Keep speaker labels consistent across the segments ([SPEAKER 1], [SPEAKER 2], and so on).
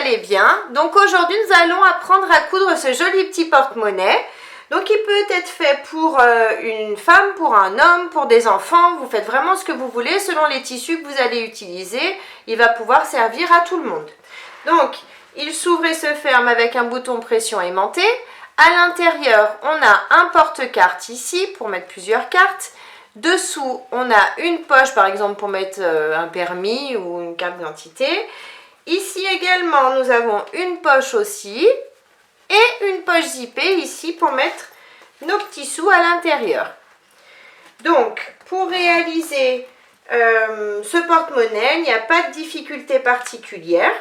[SPEAKER 1] allez bien. Donc aujourd'hui nous allons apprendre à coudre ce joli petit porte-monnaie. Donc il peut être fait pour une femme, pour un homme, pour des enfants. Vous faites vraiment ce que vous voulez selon les tissus que vous allez utiliser. Il va pouvoir servir à tout le monde. Donc il s'ouvre et se ferme avec un bouton pression aimanté. À l'intérieur on a un porte-carte ici pour mettre plusieurs cartes. Dessous on a une poche par exemple pour mettre un permis ou une carte d'identité. Ici également, nous avons une poche aussi et une poche zippée ici pour mettre nos petits sous à l'intérieur. Donc, pour réaliser ce porte-monnaie, il n'y a pas de difficulté particulière.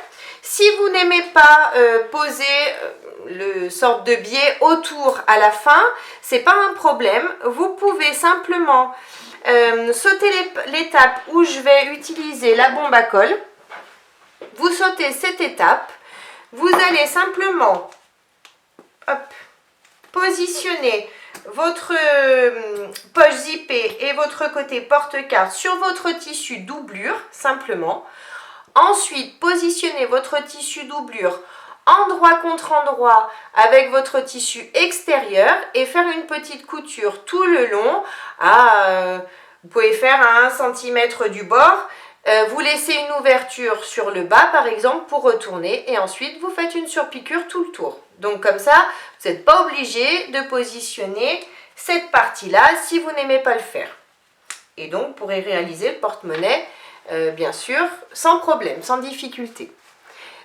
[SPEAKER 1] Si vous n'aimez pas poser le sorte de biais autour à la fin, c'est pas un problème. Vous pouvez simplement sauter l'étape où je vais utiliser la bombe à colle. Vous sautez cette étape, vous allez simplement positionner votre poche zippée et votre côté porte-carte sur votre tissu doublure, simplement. Ensuite, positionnez votre tissu doublure endroit contre endroit avec votre tissu extérieur et faire une petite couture tout le long. Vous pouvez faire à 1 cm du bord. Vous laissez une ouverture sur le bas par exemple pour retourner et ensuite vous faites une surpiqûre tout le tour. Donc comme ça, vous n'êtes pas obligé de positionner cette partie-là si vous n'aimez pas le faire. Et donc vous pourrez réaliser le porte-monnaie bien sûr sans problème, sans difficulté.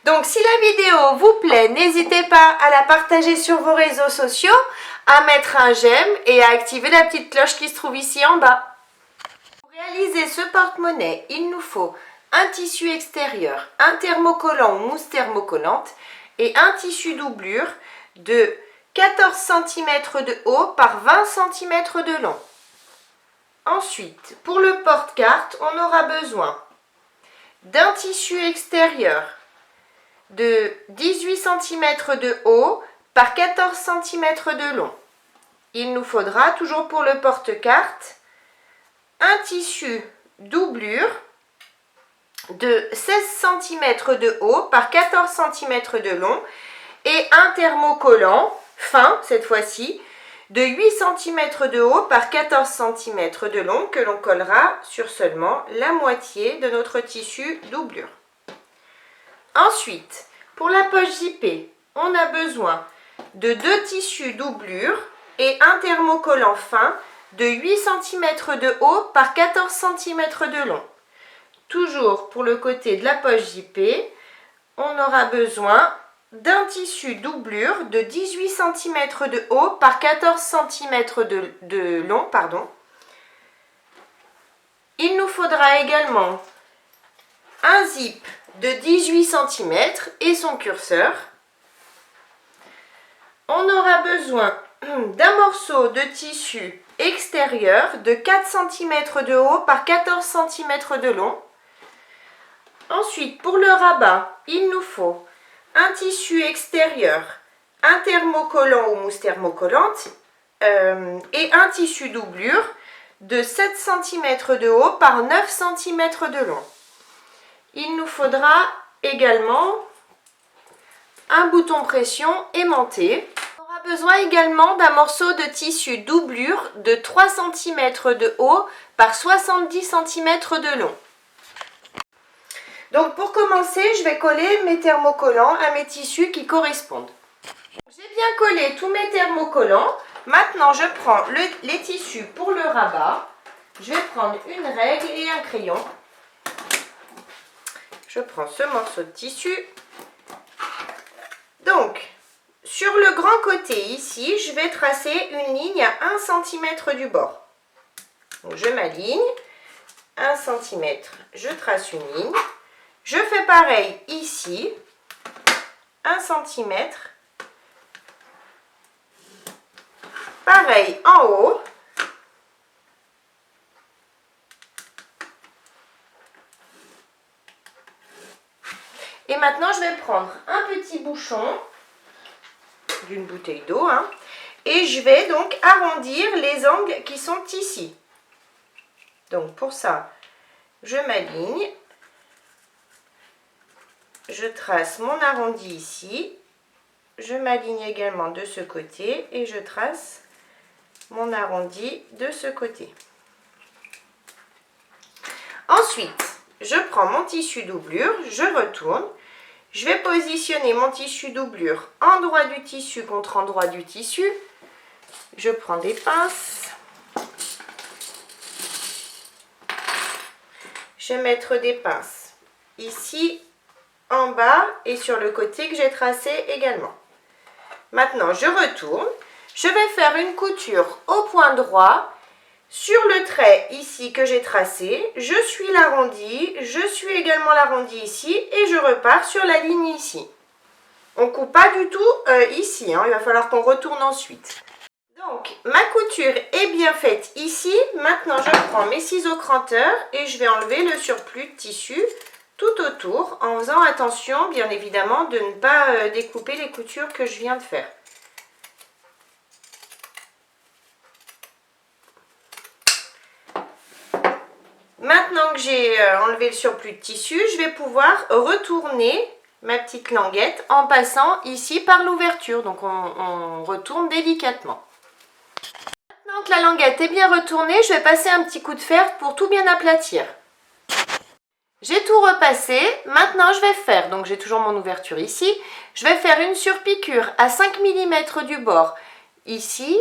[SPEAKER 1] Donc si la vidéo vous plaît, n'hésitez pas à la partager sur vos réseaux sociaux, à mettre un j'aime et à activer la petite cloche qui se trouve ici en bas. Pour réaliser ce porte-monnaie, il nous faut un tissu extérieur, un thermocollant ou mousse thermocollante et un tissu doublure de 14 cm de haut par 20 cm de long. Ensuite, pour le porte-carte, on aura besoin d'un tissu extérieur de 18 cm de haut par 14 cm de long. Il nous faudra, toujours pour le porte-carte, un tissu doublure de 16 cm de haut par 14 cm de long et un thermocollant fin cette fois-ci de 8 cm de haut par 14 cm de long que l'on collera sur seulement la moitié de notre tissu doublure. Ensuite, pour la poche zippée, on a besoin de 2 tissus doublure et un thermocollant fin de 8 cm de haut par 14 cm de long. Toujours pour le côté de la poche zippée, on aura besoin d'un tissu doublure de 18 cm de haut par 14 cm de long. Il nous faudra également un zip de 18 cm et son curseur. On aura besoin d'un morceau de tissu extérieur de 4 cm de haut par 14 cm de long. Ensuite, pour le rabat, il nous faut un tissu extérieur, un thermocollant ou mousse thermocollante et un tissu doublure de 7 cm de haut par 9 cm de long. Il nous faudra également un bouton pression aimanté. On aura besoin également d'un morceau de tissu doublure de 3 cm de haut par 70 cm de long. Donc pour commencer, je vais coller mes thermocollants à mes tissus qui correspondent. J'ai bien collé tous mes thermocollants. Maintenant, je prends les tissus pour le rabat. Je vais prendre une règle et un crayon. Je prends ce morceau de tissu. Donc, sur le grand côté ici, je vais tracer une ligne à 1 cm du bord. Donc, je m'aligne. 1 cm, je trace une ligne. Je fais pareil ici, 1 cm, pareil en haut, et maintenant je vais prendre un petit bouchon d'une bouteille d'eau et je vais donc arrondir les angles qui sont ici. Donc pour ça, je m'aligne. je trace mon arrondi ici. Je m'aligne également de ce côté et je trace mon arrondi de ce côté. Ensuite, je prends mon tissu doublure, je retourne. Je vais positionner mon tissu doublure endroit du tissu contre endroit du tissu. Je prends des pinces. Je vais mettre des pinces ici, en bas et sur le côté que j'ai tracé également. Maintenant, je retourne. Je vais faire une couture au point droit sur le trait ici que j'ai tracé. Je suis l'arrondi, je suis également l'arrondi ici et je repars sur la ligne ici. On ne coupe pas du tout ici, hein, il va falloir qu'on retourne ensuite. Donc, ma couture est bien faite ici. Maintenant, je prends mes ciseaux cranteurs et je vais enlever le surplus de tissu tout autour en faisant attention, bien évidemment, de ne pas découper les coutures que je viens de faire. Maintenant que j'ai enlevé le surplus de tissu, je vais pouvoir retourner ma petite languette en passant ici par l'ouverture. Donc, on retourne délicatement. Maintenant que la languette est bien retournée, je vais passer un petit coup de fer pour tout bien aplatir. J'ai tout repassé, maintenant je vais faire, donc j'ai toujours mon ouverture ici, je vais faire une surpiqûre à 5 mm du bord. Ici,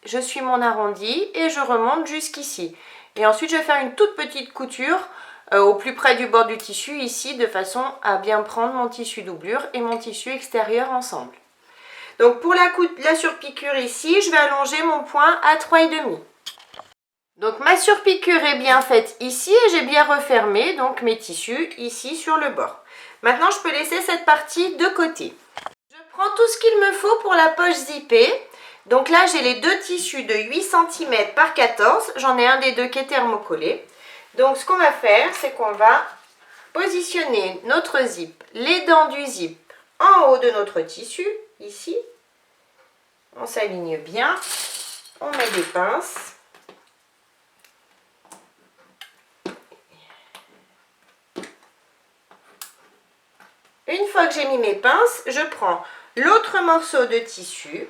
[SPEAKER 1] je suis mon arrondi et je remonte jusqu'ici. Et ensuite je vais faire une toute petite couture au plus près du bord du tissu ici, de façon à bien prendre mon tissu doublure et mon tissu extérieur ensemble. Donc pour la surpiqûre ici, je vais allonger mon point à 3,5. Donc ma surpiqûre est bien faite ici et j'ai bien refermé donc mes tissus ici sur le bord. Maintenant je peux laisser cette partie de côté. Je prends tout ce qu'il me faut pour la poche zippée. Donc là j'ai les deux tissus de 8 cm par 14. J'en ai un des deux qui est thermocollé. Donc ce qu'on va faire, c'est qu'on va positionner notre zip, les dents du zip en haut de notre tissu, ici. On s'aligne bien, on met des pinces. Une fois que j'ai mis mes pinces, je prends l'autre morceau de tissu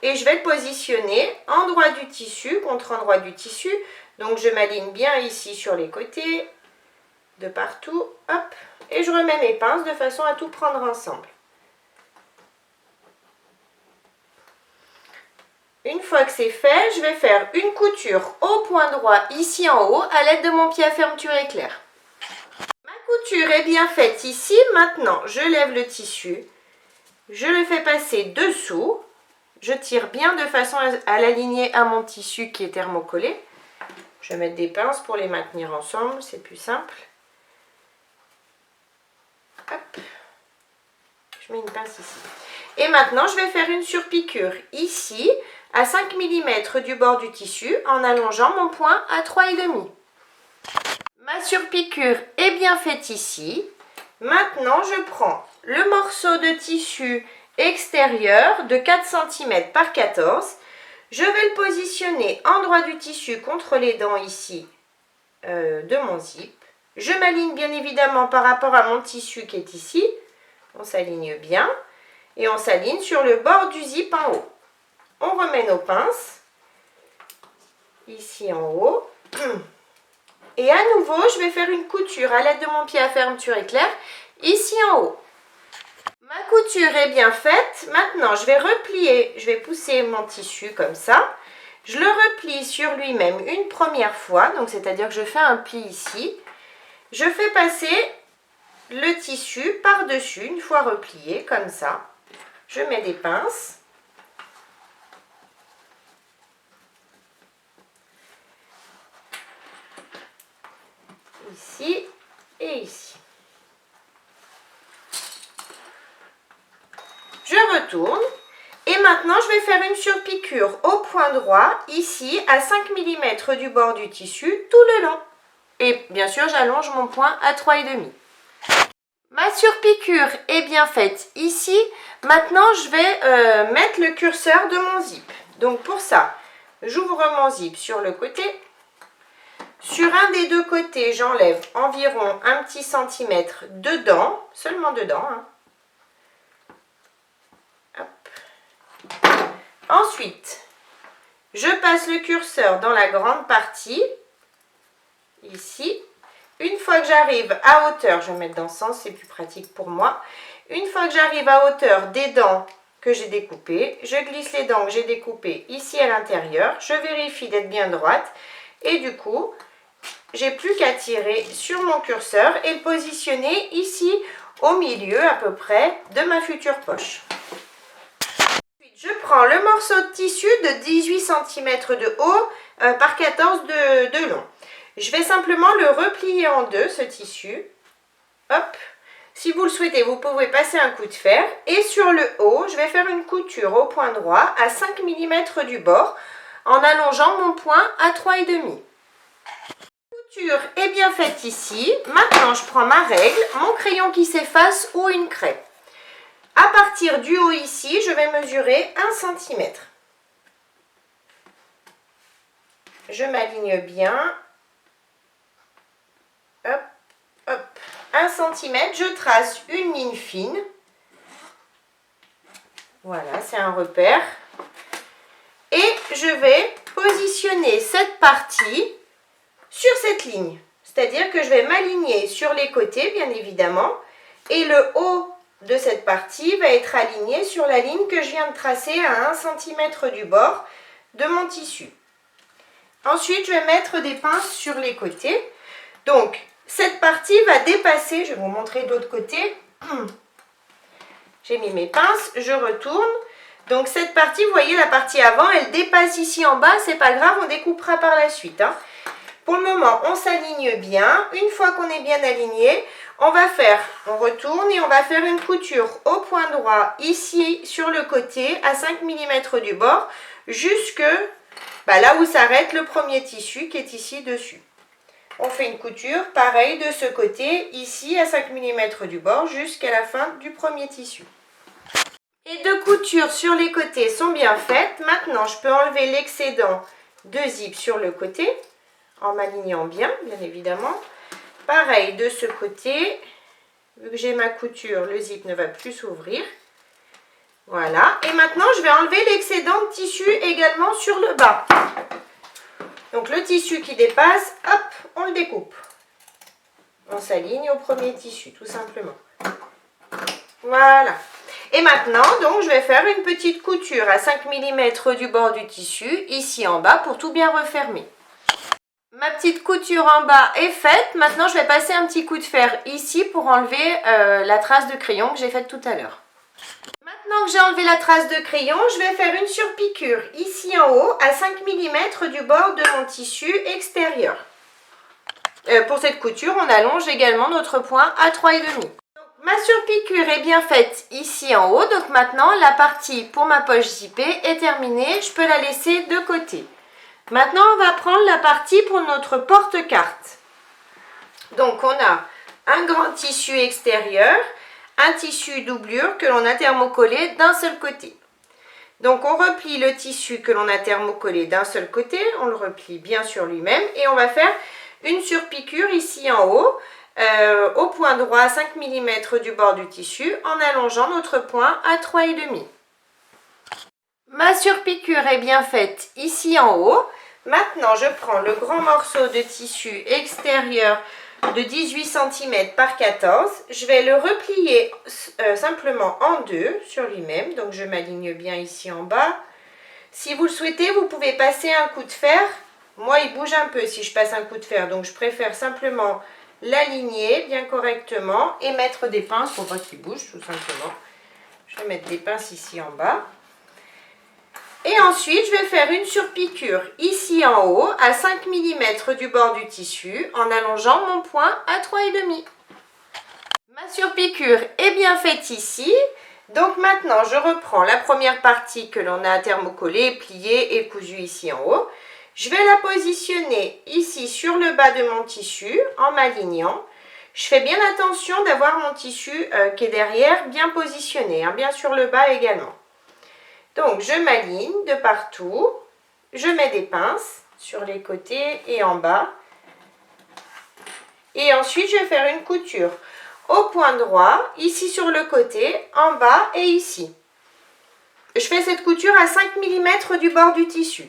[SPEAKER 1] et je vais le positionner endroit du tissu contre endroit du tissu. Donc je m'aligne bien ici sur les côtés, de partout, hop, et je remets mes pinces de façon à tout prendre ensemble. Une fois que c'est fait, je vais faire une couture au point droit ici en haut à l'aide de mon pied à fermeture éclair. Ma couture est bien faite ici. Maintenant, je lève le tissu, je le fais passer dessous, je tire bien de façon à l'aligner à mon tissu qui est thermocollé. Je vais mettre des pinces pour les maintenir ensemble, c'est plus simple. Hop. Je mets une pince ici. Et maintenant, je vais faire une surpiqûre ici, à 5 mm du bord du tissu, en allongeant mon point à 3,5. Ma surpiqûre est bien faite ici. Maintenant, je prends le morceau de tissu extérieur de 4 cm par 14. Je vais le positionner endroit du tissu contre les dents ici de mon zip. Je m'aligne bien évidemment par rapport à mon tissu qui est ici. On s'aligne bien et on s'aligne sur le bord du zip en haut. On remet nos pinces ici en haut. Et à nouveau, je vais faire une couture à l'aide de mon pied à fermeture éclair ici en haut. Ma couture est bien faite. Maintenant, je vais replier, je vais pousser mon tissu comme ça. Je le replie sur lui-même une première fois, donc c'est-à-dire que je fais un pli ici. Je fais passer le tissu par-dessus, une fois replié, comme ça. Je mets des pinces. Ici et ici. Je retourne et maintenant je vais faire une surpiqûre au point droit ici à 5 mm du bord du tissu tout le long. Et bien sûr j'allonge mon point à 3,5. Ma surpiqûre est bien faite ici. Maintenant je vais mettre le curseur de mon zip. Donc pour ça, j'ouvre mon zip sur le côté. Sur un des deux côtés, j'enlève environ un petit centimètre dedans, seulement dedans. Hein. Hop. Ensuite, je passe le curseur dans la grande partie, ici. Une fois que j'arrive à hauteur, je vais mettre dans ce sens, c'est plus pratique pour moi. Une fois que j'arrive à hauteur des dents que j'ai découpées, je glisse les dents que j'ai découpées ici à l'intérieur. Je vérifie d'être bien droite. Et du coup, j'ai plus qu'à tirer sur mon curseur et le positionner ici au milieu à peu près de ma future poche. Ensuite, je prends le morceau de tissu de 18 cm de haut par 14 de long. Je vais simplement le replier en deux, ce tissu. Hop. Si vous le souhaitez, vous pouvez passer un coup de fer. Et sur le haut, je vais faire une couture au point droit à 5 mm du bord en allongeant mon point à 3,5. La couture est bien faite ici. Maintenant, je prends ma règle, mon crayon qui s'efface ou une craie. À partir du haut ici, je vais mesurer 1 cm. Je m'aligne bien. Hop, hop. 1 cm, je trace une ligne fine. Voilà, c'est un repère. Et je vais positionner cette partie sur cette ligne. C'est-à-dire que je vais m'aligner sur les côtés, bien évidemment. Et le haut de cette partie va être aligné sur la ligne que je viens de tracer à 1 cm du bord de mon tissu. Ensuite, je vais mettre des pinces sur les côtés. Donc, cette partie va dépasser, je vais vous montrer de l'autre côté. J'ai mis mes pinces, je retourne. Donc cette partie, vous voyez la partie avant, elle dépasse ici en bas, c'est pas grave, on découpera par la suite. Hein. Pour le moment, on s'aligne bien. Une fois qu'on est bien aligné, on retourne et on va faire une couture au point droit ici sur le côté à 5 mm du bord jusque là où s'arrête le premier tissu qui est ici dessus. On fait une couture, pareil, de ce côté, ici à 5 mm du bord, jusqu'à la fin du premier tissu. Les deux coutures sur les côtés sont bien faites. Maintenant, je peux enlever l'excédent de zip sur le côté, en m'alignant bien, bien évidemment. Pareil, de ce côté, vu que j'ai ma couture, le zip ne va plus s'ouvrir. Voilà. Et maintenant, je vais enlever l'excédent de tissu également sur le bas. Donc le tissu qui dépasse, hop, on le découpe. On s'aligne au premier tissu, tout simplement. Voilà. Et maintenant, donc, je vais faire une petite couture à 5 mm du bord du tissu, ici en bas, pour tout bien refermer. Ma petite couture en bas est faite. Maintenant, je vais passer un petit coup de fer ici pour enlever la trace de crayon que j'ai faite tout à l'heure. Maintenant que j'ai enlevé la trace de crayon, je vais faire une surpiqûre ici en haut à 5 mm du bord de mon tissu extérieur. Pour cette couture, on allonge également notre point à 3,5. Ma surpiqûre est bien faite ici en haut. Donc maintenant, la partie pour ma poche zippée est terminée. Je peux la laisser de côté. Maintenant, on va prendre la partie pour notre porte-carte. Donc, on a un grand tissu extérieur, un tissu doublure que l'on a thermocollé d'un seul côté. Donc, on replie le tissu que l'on a thermocollé d'un seul côté, on le replie bien sur lui-même et on va faire une surpiqûre ici en haut, au point droit à 5 mm du bord du tissu, en allongeant notre point à 3,5. Ma surpiqûre est bien faite ici en haut. Maintenant, je prends le grand morceau de tissu extérieur de 18 cm par 14. Je vais le replier simplement en deux sur lui-même. Donc, je m'aligne bien ici en bas. Si vous le souhaitez, vous pouvez passer un coup de fer. Moi, il bouge un peu si je passe un coup de fer. Donc, je préfère simplement l'aligner bien correctement et mettre des pinces pour pas qu'il bouge, tout simplement. Je vais mettre des pinces ici en bas. Et ensuite, je vais faire une surpiqûre ici en haut à 5 mm du bord du tissu en allongeant mon point à 3,5. Ma surpiqûre est bien faite ici. Donc maintenant, je reprends la première partie que l'on a thermocollée, pliée et cousue ici en haut. Je vais la positionner ici sur le bas de mon tissu en m'alignant. Je fais bien attention d'avoir mon tissu qui est derrière bien positionné, hein, bien sur le bas également. Donc, je m'aligne de partout, je mets des pinces sur les côtés et en bas Et ensuite, je vais faire une couture au point droit, ici sur le côté, en bas et ici. Je fais cette couture à 5 mm du bord du tissu.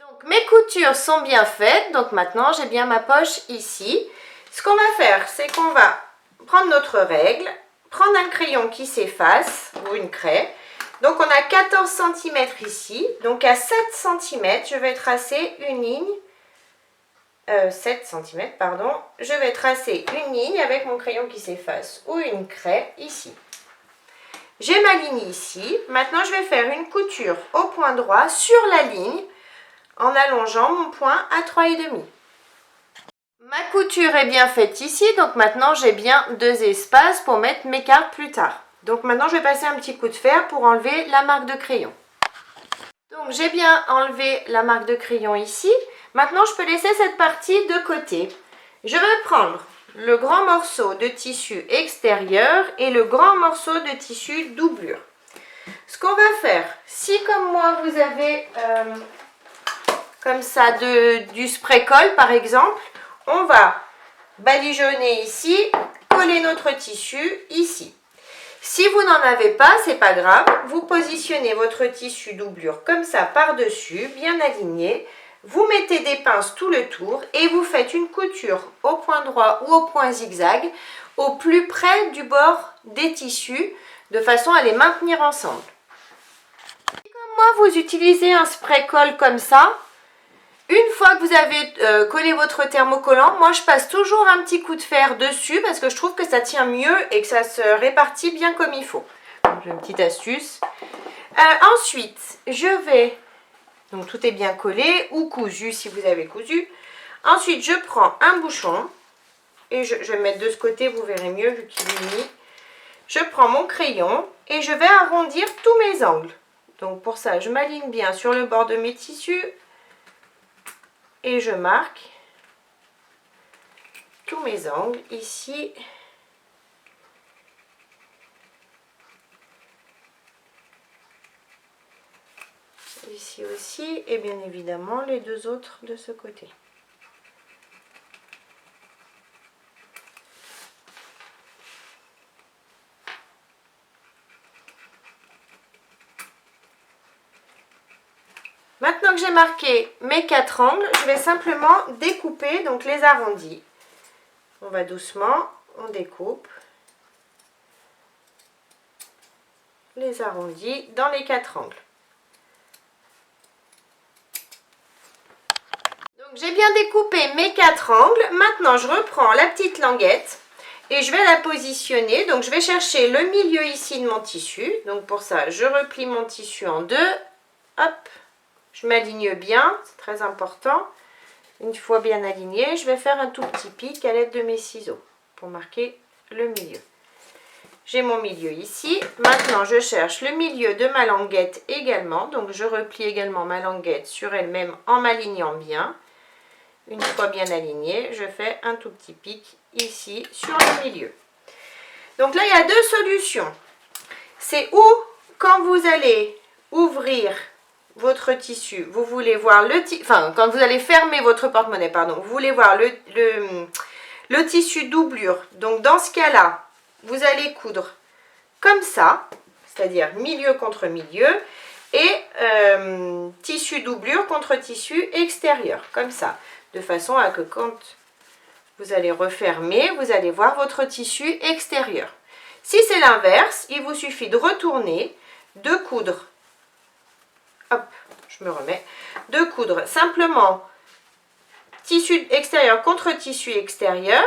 [SPEAKER 1] Donc mes coutures sont bien faites, donc maintenant j'ai bien ma poche ici. Ce qu'on va faire, c'est qu'on va prendre notre règle, prendre un crayon qui s'efface, ou une craie. Donc on a 14 cm ici, donc à 7 cm, je vais tracer une ligne, 7 cm, pardon, je vais tracer une ligne avec mon crayon qui s'efface, ou une craie ici. J'ai ma ligne ici, maintenant je vais faire une couture au point droit sur la ligne, en allongeant mon point à 3,5. Ma couture est bien faite ici, donc maintenant j'ai bien 2 espaces pour mettre mes cartes plus tard. Donc maintenant je vais passer un petit coup de fer pour enlever la marque de crayon. Donc j'ai bien enlevé la marque de crayon ici. Maintenant je peux laisser cette partie de côté. Je vais prendre le grand morceau de tissu extérieur et le grand morceau de tissu doublure. Ce qu'on va faire, si comme moi vous avez comme ça du spray colle par exemple, on va badigeonner ici, coller notre tissu ici. Si vous n'en avez pas, c'est pas grave, vous positionnez votre tissu doublure comme ça par-dessus, bien aligné. Vous mettez des pinces tout le tour et vous faites une couture au point droit ou au point zigzag au plus près du bord des tissus de façon à les maintenir ensemble. Si comme moi vous utilisez un spray colle comme ça, une fois que vous avez collé votre thermocollant, moi je passe toujours un petit coup de fer dessus parce que je trouve que ça tient mieux et que ça se répartit bien comme il faut. J'ai une petite astuce. Ensuite, je vais, donc tout est bien collé ou cousu si vous avez cousu. Ensuite, je prends un bouchon et je vais me mettre de ce côté, vous verrez mieux vu qu'il est mis. Je prends mon crayon et je vais arrondir tous mes angles. Donc pour ça, je m'aligne bien sur le bord de mes tissus. Et je marque tous mes angles ici. Ici aussi et bien évidemment les deux autres de ce côté. Maintenant que j'ai marqué mes 4 angles, je vais simplement découper donc les arrondis. On va doucement, on découpe les arrondis dans les 4 angles. Donc j'ai bien découpé mes 4 angles. Maintenant je reprends la petite languette et je vais la positionner. Donc je vais chercher le milieu ici de mon tissu. Donc pour ça, je replie mon tissu en deux. Hop! Je m'aligne bien, c'est très important. Une fois bien aligné, je vais faire un tout petit pic à l'aide de mes ciseaux pour marquer le milieu. J'ai mon milieu ici. Maintenant, je cherche le milieu de ma languette également. Donc, je replie également ma languette sur elle-même en m'alignant bien. Une fois bien alignée, je fais un tout petit pic ici sur le milieu. Donc là, il y a deux solutions. C'est ou quand vous allez ouvrir votre tissu, vous voulez voir quand vous allez fermer votre porte-monnaie, pardon, vous voulez voir le tissu doublure. Donc dans ce cas-là, vous allez coudre comme ça, c'est-à-dire milieu contre milieu, et tissu doublure contre tissu extérieur, comme ça, de façon à que quand vous allez refermer, vous allez voir votre tissu extérieur. Si c'est l'inverse, il vous suffit de retourner, de coudre. Hop, je me remets. De coudre simplement tissu extérieur contre tissu extérieur.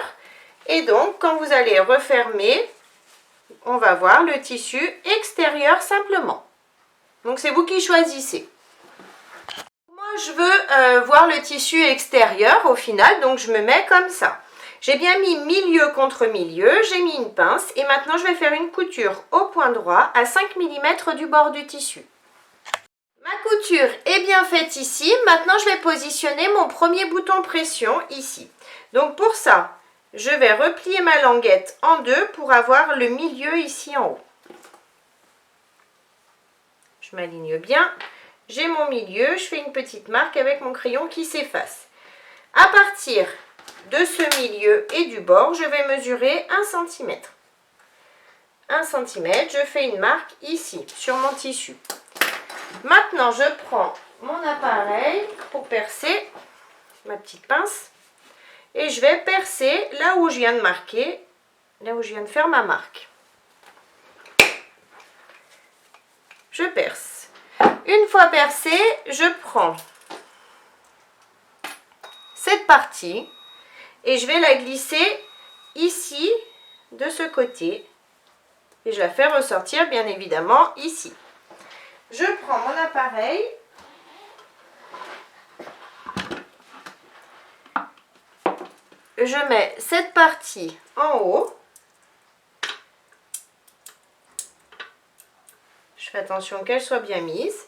[SPEAKER 1] Et donc, quand vous allez refermer, on va voir le tissu extérieur simplement. Donc, c'est vous qui choisissez. Moi, je veux voir le tissu extérieur au final, donc je me mets comme ça. J'ai bien mis milieu contre milieu, j'ai mis une pince et maintenant je vais faire une couture au point droit à 5 mm du bord du tissu. Ma couture est bien faite ici. Maintenant, je vais positionner mon premier bouton pression ici. Donc, pour ça, je vais replier ma languette en deux pour avoir le milieu ici en haut. Je m'aligne bien. J'ai mon milieu. Je fais une petite marque avec mon crayon qui s'efface. À partir de ce milieu et du bord, je vais mesurer 1 cm. 1 cm, je fais une marque ici, sur mon tissu. Maintenant, je prends mon appareil pour percer, ma petite pince, et je vais percer là où je viens de marquer, là où je viens de faire ma marque. Je perce. Une fois percé, je prends cette partie et je vais la glisser ici, de ce côté, et je la fais ressortir bien évidemment ici. Je prends mon appareil, je mets cette partie en haut, je fais attention qu'elle soit bien mise,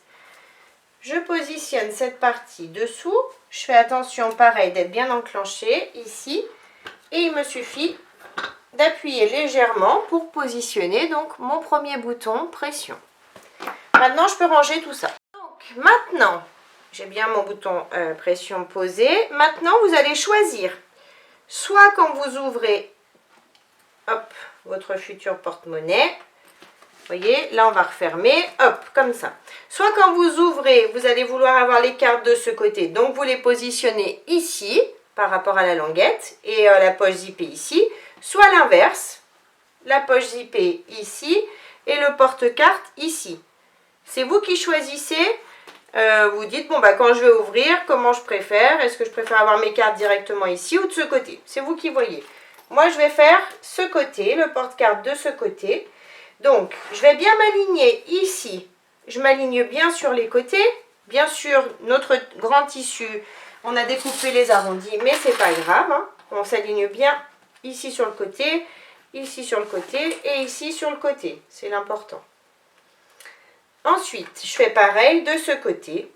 [SPEAKER 1] je positionne cette partie dessous, je fais attention pareil d'être bien enclenché ici, et il me suffit d'appuyer légèrement pour positionner donc mon premier bouton pression. Maintenant, je peux ranger tout ça. Donc, maintenant, j'ai bien mon bouton pression posé. Maintenant, vous allez choisir, soit quand vous ouvrez hop, votre futur porte-monnaie, vous voyez, là, on va refermer, hop, comme ça. Soit quand vous ouvrez, vous allez vouloir avoir les cartes de ce côté, donc vous les positionnez ici, par rapport à la languette, et la poche zippée ici, soit l'inverse, la poche zippée ici, et le porte-carte ici. C'est vous qui choisissez, vous dites, bon, bah, quand je vais ouvrir, comment je préfère? Est-ce que je préfère avoir mes cartes directement ici ou de ce côté? C'est vous qui voyez. Moi, je vais faire ce côté, le porte-carte de ce côté. Donc, je vais bien m'aligner ici. Je m'aligne bien sur les côtés. Bien sûr, notre grand tissu, on a découpé les arrondis, mais c'est pas grave, hein. On s'aligne bien ici sur le côté, ici sur le côté et ici sur le côté. C'est l'important. Ensuite, je fais pareil de ce côté.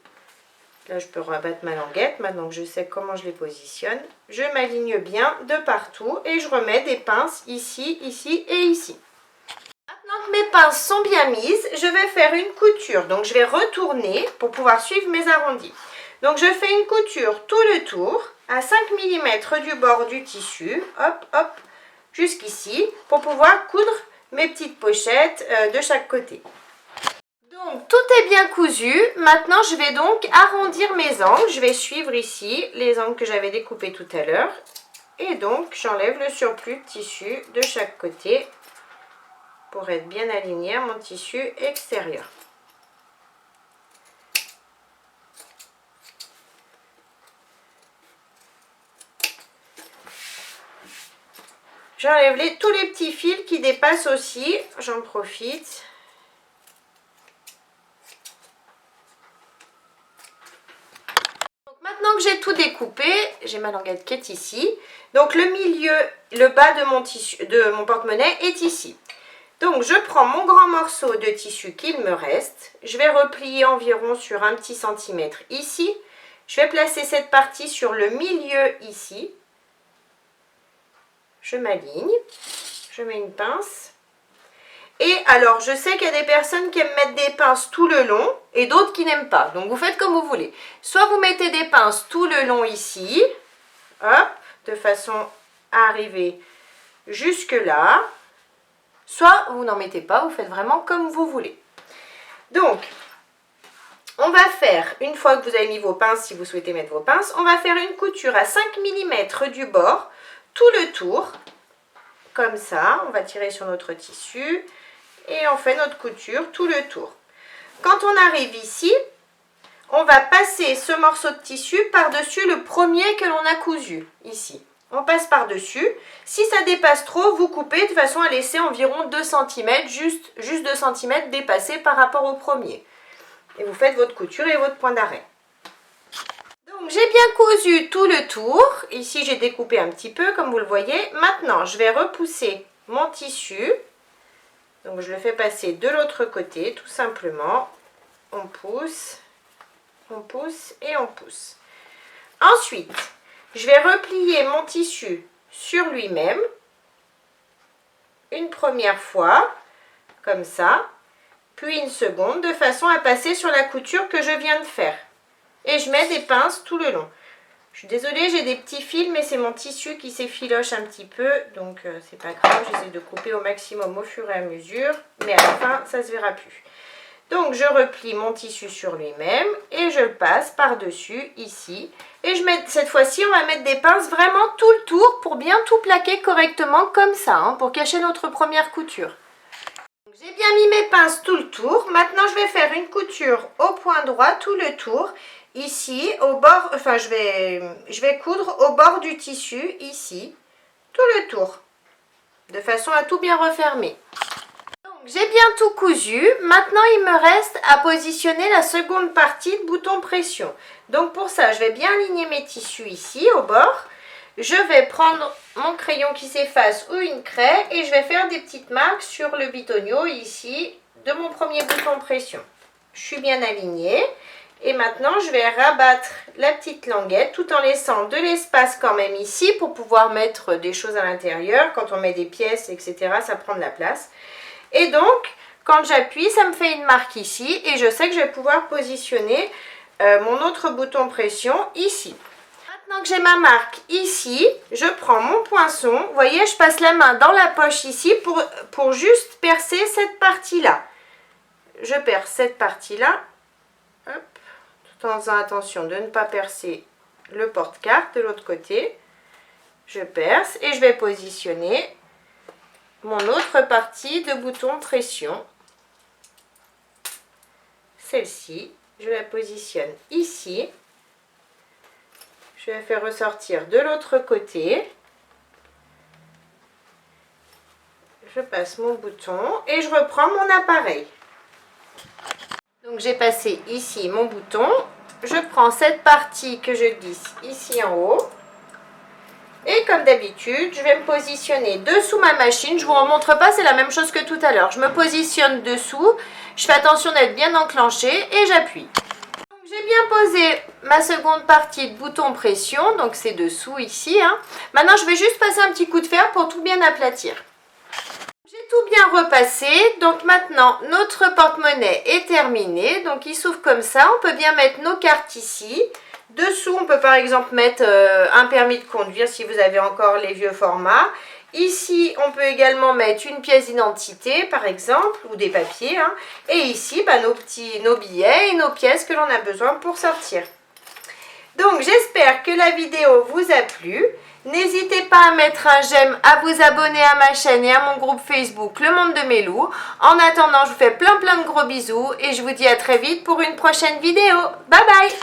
[SPEAKER 1] Là, je peux rabattre ma languette, maintenant que je sais comment je les positionne. Je m'aligne bien de partout et je remets des pinces ici, ici et ici. Maintenant que mes pinces sont bien mises, je vais faire une couture. Donc, je vais retourner pour pouvoir suivre mes arrondis. Donc, je fais une couture tout le tour à 5 mm du bord du tissu. Hop, hop, jusqu'ici pour pouvoir coudre mes petites pochettes de chaque côté. Donc, tout est bien cousu. Maintenant, je vais donc arrondir mes angles. Je vais suivre ici les angles que j'avais découpés tout à l'heure. Et donc, j'enlève le surplus de tissu de chaque côté pour être bien aligné à mon tissu extérieur. J'enlève tous les petits fils qui dépassent aussi. J'en profite. Maintenant que j'ai tout découpé, j'ai ma languette qui est ici. Donc le milieu, le bas de mon tissu, de mon porte-monnaie est ici. Donc je prends mon grand morceau de tissu qu'il me reste. Je vais replier environ sur un petit centimètre ici. Je vais placer cette partie sur le milieu ici. Je m'aligne. Je mets une pince. Et alors, je sais qu'il y a des personnes qui aiment mettre des pinces tout le long et d'autres qui n'aiment pas. Donc, vous faites comme vous voulez. Soit vous mettez des pinces tout le long ici, hop, de façon à arriver jusque là. Soit vous n'en mettez pas, vous faites vraiment comme vous voulez. Donc, on va faire, une fois que vous avez mis vos pinces, si vous souhaitez mettre vos pinces, on va faire une couture à 5 mm du bord, tout le tour, comme ça. On va tirer sur notre tissu. Et on fait notre couture tout le tour. Quand on arrive ici, on va passer ce morceau de tissu par-dessus le premier que l'on a cousu, ici. On passe par-dessus. Si ça dépasse trop, vous coupez de façon à laisser environ 2 cm, juste 2 cm dépassés par rapport au premier. Et vous faites votre couture et votre point d'arrêt. Donc j'ai bien cousu tout le tour. Ici, j'ai découpé un petit peu, comme vous le voyez. Maintenant, je vais repousser mon tissu. Donc je le fais passer de l'autre côté, tout simplement. On pousse et on pousse. Ensuite, je vais replier mon tissu sur lui-même. Une première fois, comme ça. Puis une seconde, de façon à passer sur la couture que je viens de faire. Et je mets des pinces tout le long. Je suis désolée, j'ai des petits fils, mais c'est mon tissu qui s'effiloche un petit peu. Donc, c'est pas grave, j'essaie de couper au maximum au fur et à mesure. Mais à la fin, ça se verra plus. Donc, je replie mon tissu sur lui-même et je le passe par-dessus ici. Et cette fois-ci, on va mettre des pinces vraiment tout le tour pour bien tout plaquer correctement comme ça, hein, pour cacher notre première couture. J'ai bien mis mes pinces tout le tour. Maintenant, je vais faire une couture au point droit tout le tour. Ici, au bord, enfin je vais coudre au bord du tissu, ici, tout le tour, de façon à tout bien refermer. Donc j'ai bien tout cousu, maintenant il me reste à positionner la seconde partie de bouton pression. Donc pour ça, je vais bien aligner mes tissus ici, au bord. Je vais prendre mon crayon qui s'efface ou une craie et je vais faire des petites marques sur le bitonio ici, de mon premier bouton pression. Je suis bien alignée. Et maintenant, je vais rabattre la petite languette tout en laissant de l'espace quand même ici pour pouvoir mettre des choses à l'intérieur. Quand on met des pièces, etc., ça prend de la place. Et donc, quand j'appuie, ça me fait une marque ici et je sais que je vais pouvoir positionner mon autre bouton pression ici. Maintenant que j'ai ma marque ici, je prends mon poinçon. Vous voyez, je passe la main dans la poche ici pour juste percer cette partie-là. Je perce cette partie-là. Hop. Tout en faisant attention de ne pas percer le porte-carte de l'autre côté. Je perce et je vais positionner mon autre partie de bouton pression. Celle-ci, je la positionne ici. Je vais faire ressortir de l'autre côté. Je passe mon bouton et je reprends mon appareil. Donc j'ai passé ici mon bouton, je prends cette partie que je glisse ici en haut et comme d'habitude je vais me positionner dessous ma machine. Je ne vous remontre pas, c'est la même chose que tout à l'heure. Je me positionne dessous, je fais attention d'être bien enclenchée et j'appuie. J'ai bien posé ma seconde partie de bouton pression, donc c'est dessous ici, hein. Maintenant je vais juste passer un petit coup de fer pour tout bien aplatir. J'ai tout bien repassé, donc maintenant notre porte-monnaie est terminé, donc il s'ouvre comme ça, on peut bien mettre nos cartes ici. Dessous on peut par exemple mettre un permis de conduire si vous avez encore les vieux formats. Ici on peut également mettre une pièce d'identité par exemple, ou des papiers, hein. Et ici nos billets et nos pièces que l'on a besoin pour sortir. Donc j'espère que la vidéo vous a plu. N'hésitez pas à mettre un j'aime, à vous abonner à ma chaîne et à mon groupe Facebook Le Monde de Mélou. En attendant, je vous fais plein de gros bisous et je vous dis à très vite pour une prochaine vidéo. Bye bye!